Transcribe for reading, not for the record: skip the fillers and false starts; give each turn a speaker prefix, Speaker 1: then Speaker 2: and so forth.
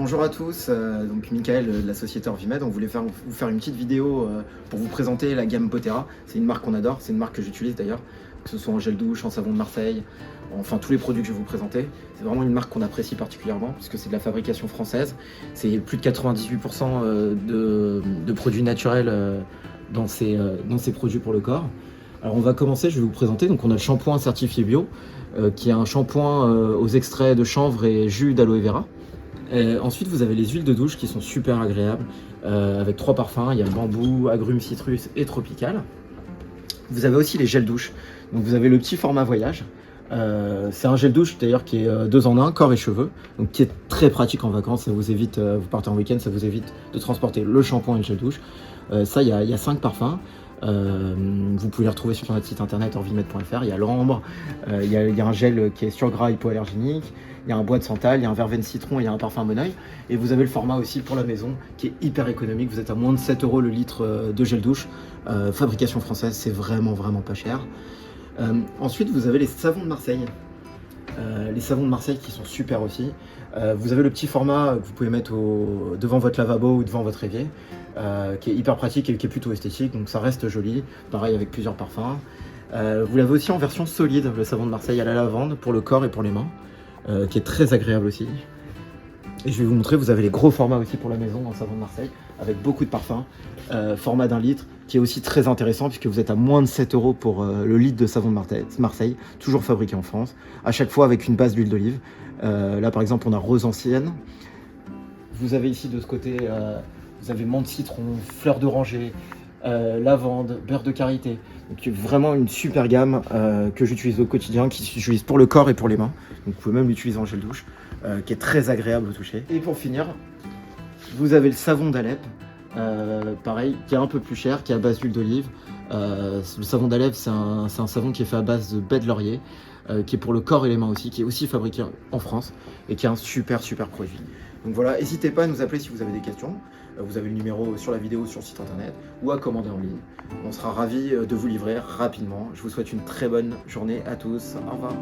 Speaker 1: Bonjour à tous, donc Michael de la société Orvimed. On voulait vous faire une petite vidéo pour vous présenter la gamme Botera. C'est une marque qu'on adore, c'est une marque que j'utilise d'ailleurs, que ce soit en gel douche, en savon de Marseille, enfin tous les produits que je vais vous présenter. C'est vraiment une marque qu'on apprécie particulièrement puisque c'est de la fabrication française. C'est plus de 98% de produits naturels dans ces produits pour le corps. Alors on va commencer, je vais vous présenter. Donc on a le shampoing certifié bio, qui est un shampoing aux extraits de chanvre et jus d'aloe vera. Ensuite, vous avez les huiles de douche qui sont super agréables, avec 3 parfums. Il y a le bambou, agrumes, citrus et tropical. Vous avez aussi les gels douche. Donc vous avez le petit format voyage. C'est un gel douche d'ailleurs qui est 2 en 1, corps et cheveux, donc qui est très pratique en vacances. Ça vous évite, vous partez en week-end, ça vous évite de transporter le shampoing et le gel douche. Ça, il y a 5 parfums. Vous pouvez les retrouver sur notre site internet orvimed.fr. Il y a l'ambre, il y a un gel qui est sur gras hypoallergénique, il y a un bois de santal, il y a un verveine citron, il y a un parfum moneuil. Et vous avez le format aussi pour la maison qui est hyper économique. Vous êtes à moins de 7 € le litre de gel douche. Fabrication française, c'est vraiment pas cher. Ensuite, vous avez les savons de Marseille. Les savons de Marseille qui sont super aussi. Vous avez le petit format que vous pouvez mettre devant votre lavabo ou devant votre évier, qui est hyper pratique et qui est plutôt esthétique, donc ça reste joli. Pareil avec plusieurs parfums. Vous l'avez aussi en version solide, le savon de Marseille à la lavande pour le corps et pour les mains, qui est très agréable aussi. Et je vais vous montrer, vous avez les gros formats aussi pour la maison en savon de Marseille, avec beaucoup de parfums, format d'1 litre, qui est aussi très intéressant puisque vous êtes à moins de 7 € pour le litre de savon de Marseille, toujours fabriqué en France, à chaque fois avec une base d'huile d'olive. Là par exemple on a rose ancienne. Vous avez ici de ce côté, vous avez menthe citron, fleur d'oranger, lavande, beurre de karité. Donc vraiment une super gamme que j'utilise au quotidien, qui s'utilise pour le corps et pour les mains. Donc vous pouvez même l'utiliser en gel douche, qui est très agréable au toucher. Et pour finir, vous avez le savon d'Alep, pareil, qui est un peu plus cher, qui est à base d'huile d'olive. Le savon d'Alep, c'est un savon qui est fait à base de baies de laurier, qui est pour le corps et les mains aussi, qui est aussi fabriqué en France et qui est un super produit. Donc voilà, n'hésitez pas à nous appeler si vous avez des questions. Vous avez le numéro sur la vidéo, sur le site internet, ou à commander en ligne. On sera ravis de vous livrer rapidement. Je vous souhaite une très bonne journée à tous. Au revoir.